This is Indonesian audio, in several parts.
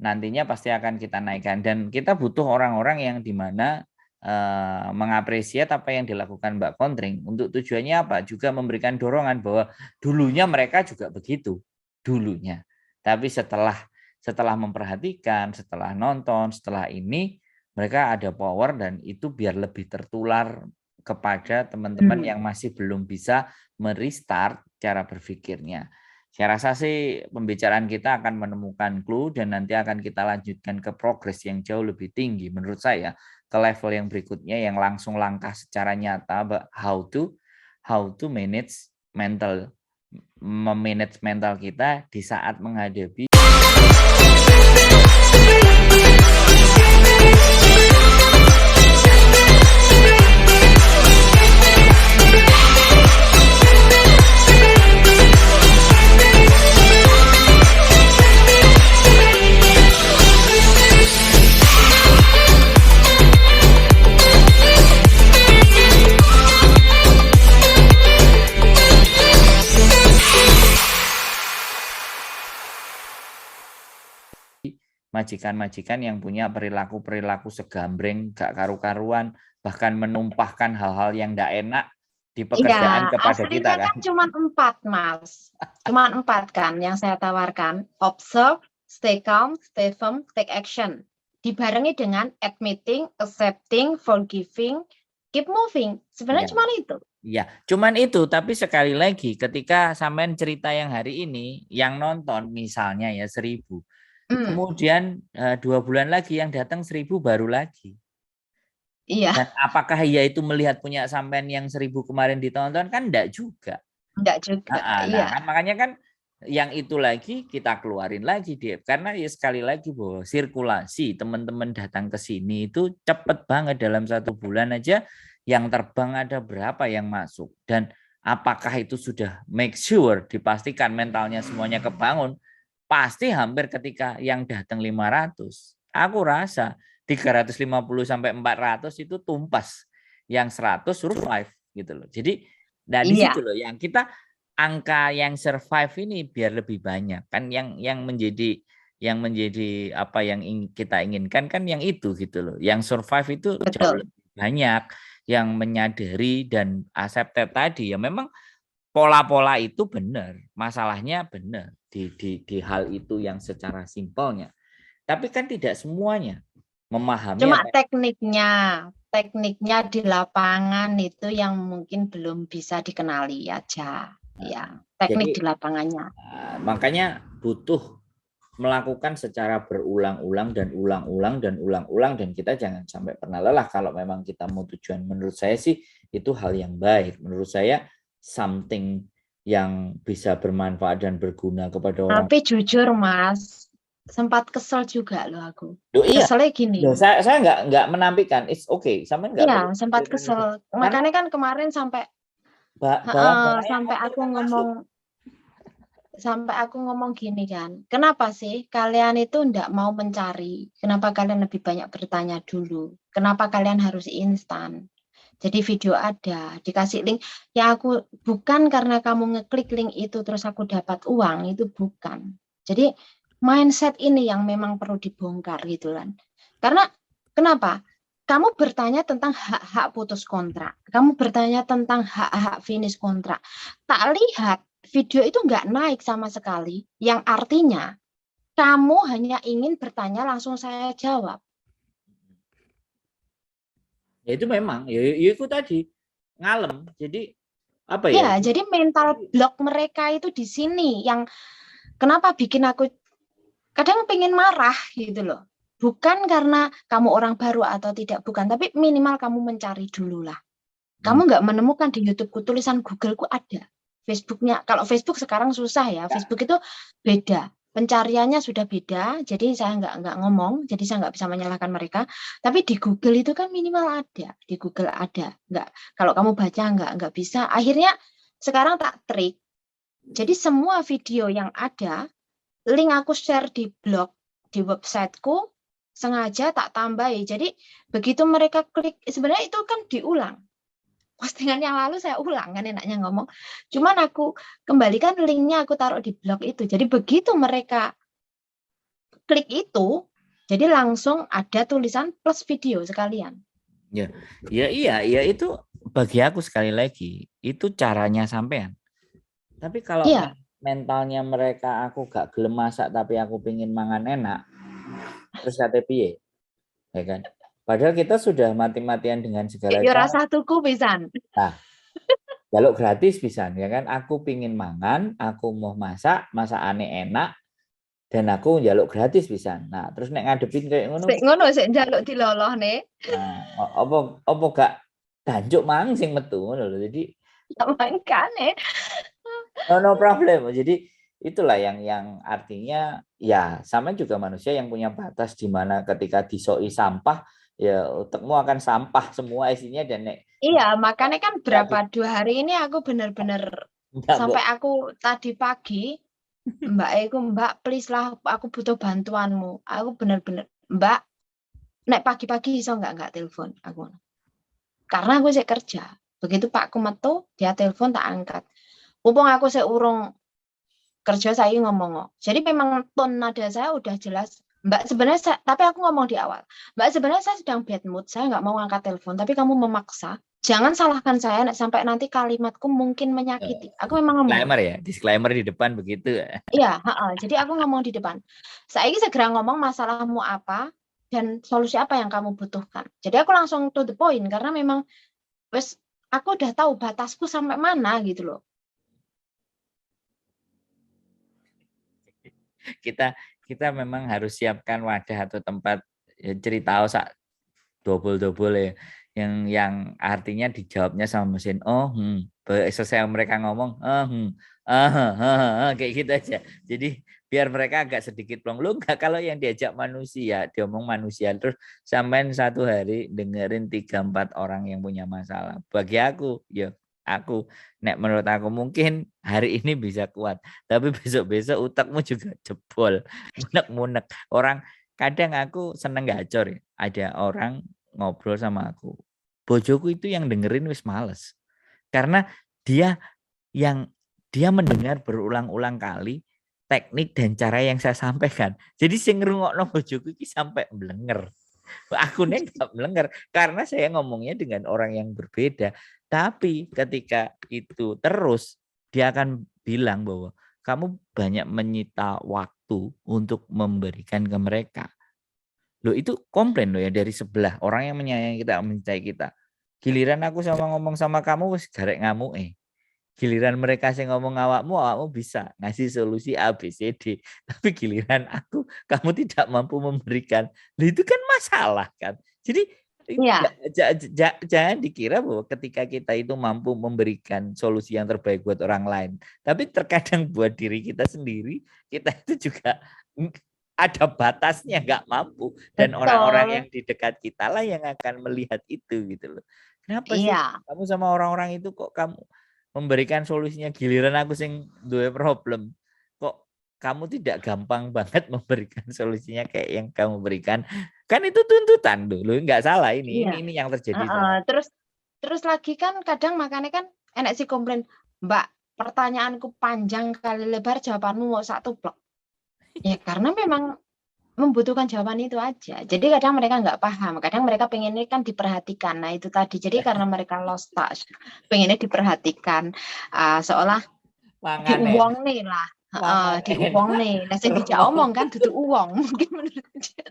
nantinya pasti akan kita naikkan. Dan kita butuh orang-orang yang dimana mengapresiasi apa yang dilakukan Mbak Kontring. Untuk tujuannya apa? Juga memberikan dorongan bahwa dulunya mereka juga begitu. Dulunya. Tapi setelah memperhatikan, setelah nonton, setelah ini, mereka ada power dan itu biar lebih tertular kepada teman-teman yang masih belum bisa merestart cara berpikirnya. Saya rasa sih pembicaraan kita akan menemukan clue dan nanti akan kita lanjutkan ke progres yang jauh lebih tinggi menurut saya, ke level yang berikutnya yang langsung langkah secara nyata how to memanage mental kita di saat menghadapi majikan-majikan yang punya perilaku-perilaku segambreng, gak karu-karuan, bahkan menumpahkan hal-hal yang gak enak di pekerjaan kepada kita kan. Cuma 4, Mas. Cuma 4 kan yang saya tawarkan. Observe, stay calm, stay firm, take action. Dibarengi dengan admitting, accepting, forgiving, keep moving. Sebenarnya cuma itu. Ya, cuman itu. Tapi sekali lagi, ketika sampean cerita yang hari ini, yang nonton misalnya ya 1000. Kemudian 2 bulan lagi yang datang 1000 baru lagi. Iya. Dan apakah ia itu melihat punya sampean yang 1000 kemarin ditonton? Kan enggak juga. Enggak juga. Iya. Kan, makanya kan yang itu lagi kita keluarin lagi dia. Karena ya sekali lagi bahwa sirkulasi teman-teman datang ke sini itu cepet banget dalam 1 bulan aja yang terbang ada berapa yang masuk. Dan apakah itu sudah make sure dipastikan mentalnya semuanya kebangun? Pasti hampir ketika yang datang 500, aku rasa 350 sampai 400 itu tumpas, yang 100 survive gitu loh. Jadi di situ loh yang kita angka yang survive ini biar lebih banyak kan yang menjadi apa yang kita inginkan kan yang itu gitu loh. Yang survive itu jauh lebih banyak, yang menyadari dan accepted tadi ya memang pola-pola itu benar, masalahnya benar di hal itu yang secara simpelnya. Tapi kan tidak semuanya memahami. Cuma tekniknya di lapangan itu yang mungkin belum bisa dikenali aja. Ya, teknik di lapangannya. Makanya butuh melakukan secara berulang-ulang dan ulang-ulang dan kita jangan sampai pernah lelah kalau memang kita mau tujuan. Menurut saya sih itu hal yang baik. Menurut saya something yang bisa bermanfaat dan berguna kepada orang. Tapi jujur Mas, sempat kesel juga loh aku. Iya. Keselnya gini. Saya nggak menampilkan, it's okay. Sama nggak? Iya, sempat kesel. Makanya kan kemarin sampai aku ngomong gini kan, kenapa sih kalian itu enggak mau mencari? Kenapa kalian lebih banyak bertanya dulu? Kenapa kalian harus instan? Jadi video ada, dikasih link. Ya aku bukan karena kamu ngeklik link itu terus aku dapat uang, itu bukan. Jadi mindset ini yang memang perlu dibongkar gitu kan. Karena kenapa? Kamu bertanya tentang hak-hak putus kontrak. Kamu bertanya tentang hak-hak finish kontrak. Tak lihat video itu nggak naik sama sekali. Yang artinya kamu hanya ingin bertanya langsung saya jawab. Ya itu memang, ya itu tadi ngalem. Jadi apa ya? Ya, jadi mental block mereka itu di sini yang kenapa bikin aku kadang pengen marah gitu loh. Bukan karena kamu orang baru atau tidak, bukan. Tapi minimal kamu mencari dulu lah. Kamu nggak menemukan di YouTube-ku, tulisan Google-ku ada. Facebook-nya, kalau Facebook sekarang susah ya. Facebook itu beda. Pencariannya sudah beda, jadi saya nggak ngomong, jadi saya nggak bisa menyalahkan mereka. Tapi di Google itu kan minimal ada. Di Google ada. Kalau kamu baca nggak bisa. Akhirnya sekarang tak trik. Jadi semua video yang ada, link aku share di blog, di websiteku, sengaja tak tambahi. Jadi begitu mereka klik, sebenarnya itu kan diulang. Postingan yang lalu saya ulang kan enaknya ngomong. Cuman aku kembalikan linknya aku taruh di blog itu. Jadi begitu mereka klik itu, jadi langsung ada tulisan plus video sekalian. Ya iya itu bagi aku sekali lagi itu caranya sampean. Tapi kalau Iya. mentalnya mereka aku gak gelem masak tapi aku pingin mangan enak, terus kate piye? Ya kan? Padahal kita sudah mati-matian dengan segala Yo cara. rasa tuku pisan. Nah, jaluk gratis bisa ya kan? Aku pingin mangan, aku mau masak, masakane enak, dan aku jaluk gratis bisa. Nah, terus nek ngadepin kayak ngono, Sik ngono sik njaluk dilolohne. nah, apa gak danjuk mang sing metu ngono lho. Jadi Makane. no problem. Jadi itulah yang artinya ya sama juga manusia yang punya batas di mana ketika disoi sampah ya otakmu akan sampah semua isinya dan nek Iya, makanya kan berapa 2 hari ini aku bener-bener sampai aku tadi pagi, Mbak please lah aku butuh bantuanmu. Aku bener-bener, Mbak, nek pagi-pagi iso nggak telepon aku. Karena aku sih kerja. Begitu Pakku metu, dia telepon tak angkat. Mumpung aku sih urung kerja saya ngomong. Jadi memang tone nada saya udah jelas. Mbak sebenarnya tapi aku ngomong di awal. Mbak sebenarnya saya sedang bad mood, saya nggak mau angkat telepon, tapi kamu memaksa. Jangan salahkan saya sampai nanti kalimatku mungkin menyakiti. Aku memang ngomong. disclaimer ya, disclaimer di depan begitu. Iya, jadi aku ngomong di depan. Saya segera ngomong masalahmu apa dan solusi apa yang kamu butuhkan. Jadi aku langsung to the point karena memang wes aku udah tahu batasku sampai mana gitu loh. Kita memang harus siapkan wadah atau tempat ya, cerita sak double ya yang artinya dijawabnya sama mesin selesai mereka ngomong kayak gitu aja. Jadi biar mereka agak sedikit plong lu enggak kalau yang diajak manusia diomong manusia terus sampean satu hari dengerin 3-4 orang yang punya masalah. Bagi aku ya aku nek menurut aku mungkin hari ini bisa kuat tapi besok-besok utakmu juga jebol munek-munek orang. Kadang aku seneng gacor ya ada orang ngobrol sama aku bojoku itu yang dengerin wis males karena dia mendengar berulang-ulang kali teknik dan cara yang saya sampaikan. Jadi sing ngrungokno bojoku iki sampai blenger. Aku nih nggak melengker karena saya ngomongnya dengan orang yang berbeda. Tapi ketika itu terus dia akan bilang bahwa kamu banyak menyita waktu untuk memberikan ke mereka. Loh itu komplain loh ya dari sebelah orang yang menyayangi kita, mencintai kita. Giliran aku sama ngomong sama kamu wis garek ngamuk Giliran mereka sih ngomong awakmu bisa ngasih solusi A, B, C, D. Tapi giliran aku, kamu tidak mampu memberikan. Nah, itu kan masalah kan. Jadi Iya. jangan dikira bahwa ketika kita itu mampu memberikan solusi yang terbaik buat orang lain. Tapi terkadang buat diri kita sendiri, kita itu juga ada batasnya, nggak mampu. Dan orang-orang yang di dekat kita lah yang akan melihat itu gitu loh. Kenapa sih kamu sama orang-orang itu kok kamu memberikan solusinya giliran aku sing duwe problem kok kamu tidak gampang banget memberikan solusinya kayak yang kamu berikan kan itu tuntutan dulu nggak salah ini yang terjadi terus lagi kan kadang makanya kan enak sih komplain Mbak pertanyaanku panjang kali lebar jawabanmu mau satu blok ya karena memang membutuhkan jawaban itu aja. Jadi kadang mereka nggak paham, kadang mereka pengennya kan diperhatikan. Nah itu tadi. Jadi karena mereka lost touch, pengennya diperhatikan, seolah diuang nih lah, diuang nih. Nah sing dijak omong kan duduk uang mungkin menurut dia.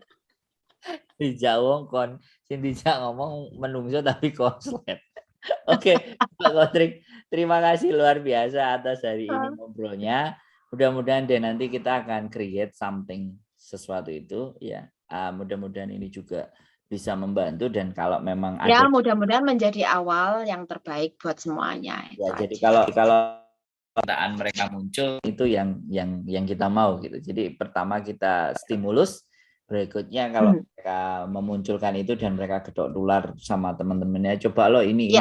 Dijak wong kon, sing dijak ngomong menungso tapi konslet. Oke, Pak Kotrik, terima kasih luar biasa atas hari ini ngobrolnya. Mudah-mudahan deh nanti kita akan create something sesuatu itu ya mudah-mudahan ini juga bisa membantu dan kalau memang ya mudah-mudahan menjadi awal yang terbaik buat semuanya ya jadi kalau perkataan mereka muncul itu yang kita mau gitu jadi pertama kita stimulus berikutnya kalau mereka memunculkan itu dan mereka gedok tular sama teman-temannya coba lo ini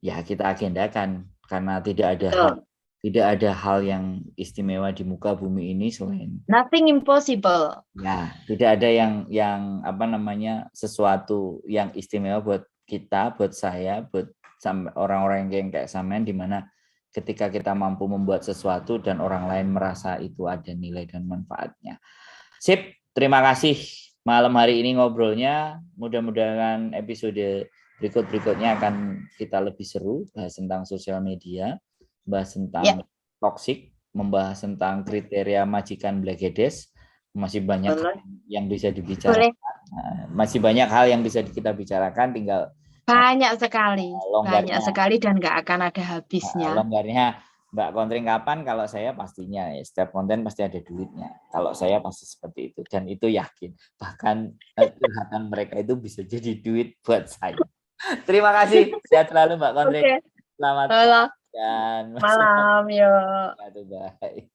ya kita agendakan karena tidak ada hal yang istimewa di muka bumi ini selain nothing impossible. Ya, tidak ada yang apa namanya sesuatu yang istimewa buat kita, buat saya, buat orang-orang yang kayak sampean di mana ketika kita mampu membuat sesuatu dan orang lain merasa itu ada nilai dan manfaatnya. Sip, terima kasih malam hari ini ngobrolnya. Mudah-mudahan episode berikutnya akan kita lebih seru, bahas tentang sosial media, bahas tentang toxic, membahas tentang kriteria majikan Black Hedes. Masih banyak yang bisa dibicarakan. Masih banyak hal yang bisa kita bicarakan, tinggal banyak sekali dan nggak akan ada habisnya. Longgarnya Mbak Kontring kapan? Kalau saya pastinya ya, setiap konten pasti ada duitnya. Kalau saya pasti seperti itu, dan itu yakin. Bahkan curhatan mereka itu bisa jadi duit buat saya. Terima kasih. Sehat selalu Mbak Kontring. Selamat malam. Dan malam. Yuk. Bye.